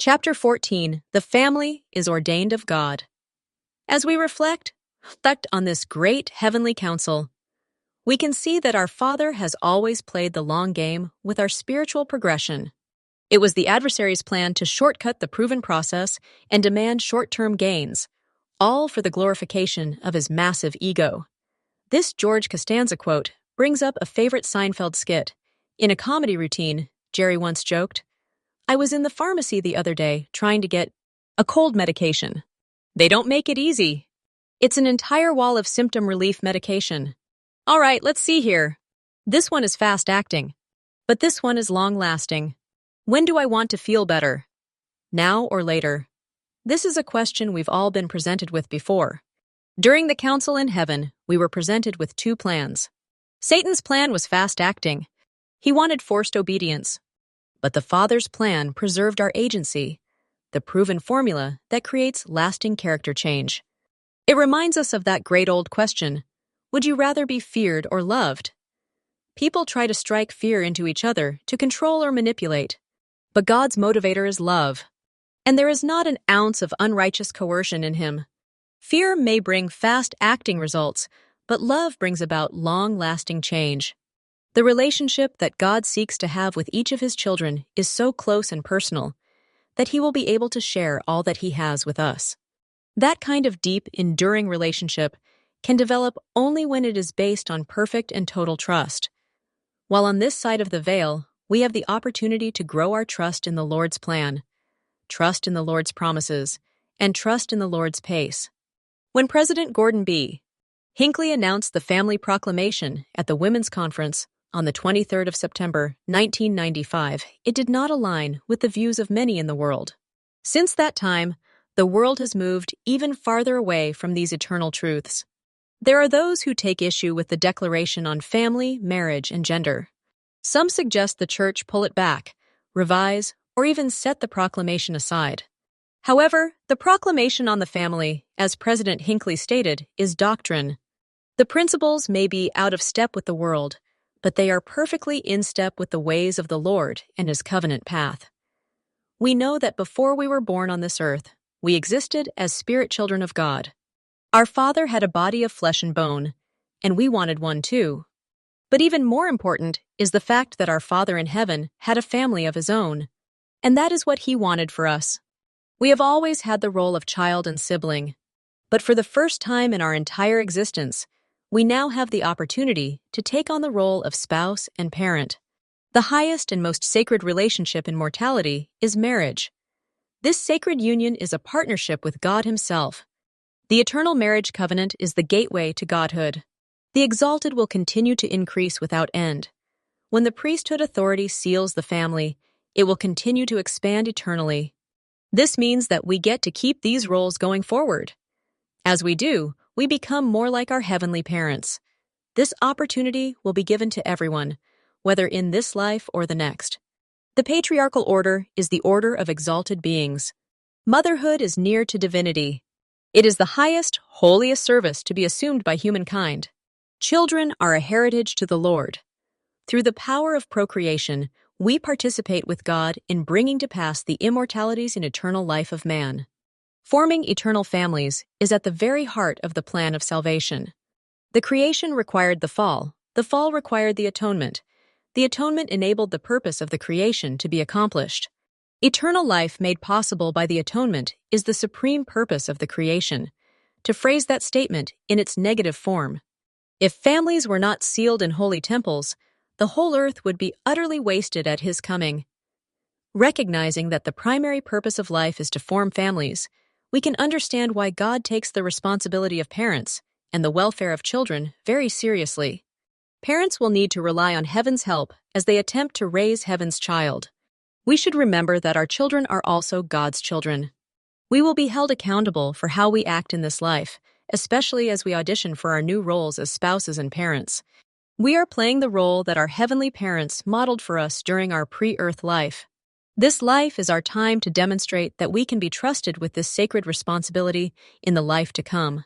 Chapter 14, The Family is Ordained of God. As we reflect on this great heavenly counsel, we can see that our Father has always played the long game with our spiritual progression. It was the adversary's plan to shortcut the proven process and demand short-term gains, all for the glorification of his massive ego. This George Costanza quote brings up a favorite Seinfeld skit. In a comedy routine, Jerry once joked, "I was in the pharmacy the other day trying to get a cold medication. They don't make it easy. It's an entire wall of symptom relief medication. All right, let's see here. This one is fast-acting, but this one is long-lasting. When do I want to feel better? Now or later?" This is a question we've all been presented with before. During the council in heaven, we were presented with two plans. Satan's plan was fast-acting. He wanted forced obedience. But the Father's plan preserved our agency, the proven formula that creates lasting character change. It reminds us of that great old question, would you rather be feared or loved? People try to strike fear into each other to control or manipulate. But God's motivator is love, and there is not an ounce of unrighteous coercion in him. Fear may bring fast-acting results, but love brings about long-lasting change. The relationship that God seeks to have with each of his children is so close and personal that he will be able to share all that he has with us. That kind of deep, enduring relationship can develop only when it is based on perfect and total trust. While on this side of the veil, we have the opportunity to grow our trust in the Lord's plan, trust in the Lord's promises, and trust in the Lord's pace. When President Gordon B. Hinckley announced the Family Proclamation at the Women's Conference on the 23rd of September, 1995, it did not align with the views of many in the world. Since that time, the world has moved even farther away from these eternal truths. There are those who take issue with the declaration on family, marriage, and gender. Some suggest the church pull it back, revise, or even set the proclamation aside. However, the proclamation on the family, as President Hinckley stated, is doctrine. The principles may be out of step with the world, but they are perfectly in step with the ways of the Lord and his covenant path. We know that before we were born on this earth, we existed as spirit children of God. Our Father had a body of flesh and bone, and we wanted one too. But even more important is the fact that our Father in heaven had a family of his own, and that is what he wanted for us. We have always had the role of child and sibling, but for the first time in our entire existence, we now have the opportunity to take on the role of spouse and parent. The highest and most sacred relationship in mortality is marriage. This sacred union is a partnership with God himself. The eternal marriage covenant is the gateway to godhood. The exalted will continue to increase without end. When the priesthood authority seals the family, it will continue to expand eternally. This means that we get to keep these roles going forward. As we do, we become more like our heavenly parents. This opportunity will be given to everyone, whether in this life or the next. The patriarchal order is the order of exalted beings. Motherhood is near to divinity. It is the highest, holiest service to be assumed by humankind. Children are a heritage to the Lord. Through the power of procreation, we participate with God in bringing to pass the immortalities and eternal life of man. Forming eternal families is at the very heart of the plan of salvation. The creation required the fall required the atonement enabled the purpose of the creation to be accomplished. Eternal life made possible by the atonement is the supreme purpose of the creation. To phrase that statement in its negative form, if families were not sealed in holy temples, the whole earth would be utterly wasted at his coming. Recognizing that the primary purpose of life is to form families, we can understand why God takes the responsibility of parents and the welfare of children very seriously. Parents will need to rely on heaven's help as they attempt to raise heaven's child. We should remember that our children are also God's children. We will be held accountable for how we act in this life, especially as we audition for our new roles as spouses and parents. We are playing the role that our heavenly parents modeled for us during our pre-earth life. This life is our time to demonstrate that we can be trusted with this sacred responsibility in the life to come.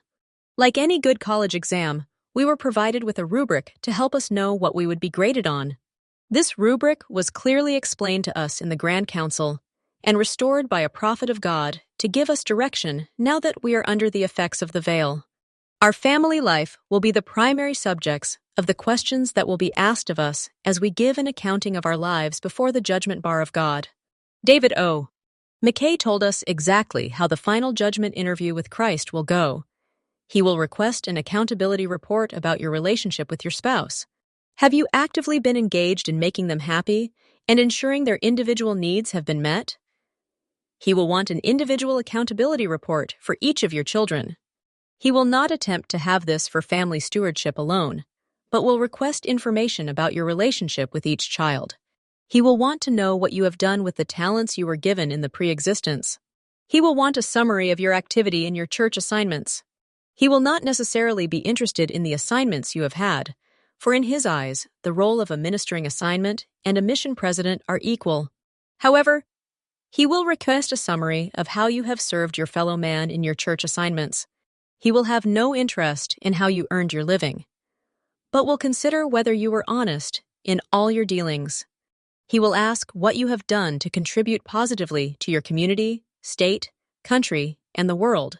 Like any good college exam, we were provided with a rubric to help us know what we would be graded on. This rubric was clearly explained to us in the Grand Council, and restored by a prophet of God to give us direction now that we are under the effects of the veil. Our family life will be the primary subjects of the questions that will be asked of us as we give an accounting of our lives before the judgment bar of God. David O. McKay told us exactly how the final judgment interview with Christ will go. He will request an accountability report about your relationship with your spouse. Have you actively been engaged in making them happy and ensuring their individual needs have been met? He will want an individual accountability report for each of your children. He will not attempt to have this for family stewardship alone, but will request information about your relationship with each child. He will want to know what you have done with the talents you were given in the pre-existence. He will want a summary of your activity in your church assignments. He will not necessarily be interested in the assignments you have had, for in his eyes, the role of a ministering assignment and a mission president are equal. However, he will request a summary of how you have served your fellow man in your church assignments. He will have no interest in how you earned your living, but will consider whether you were honest in all your dealings. He will ask what you have done to contribute positively to your community, state, country, and the world.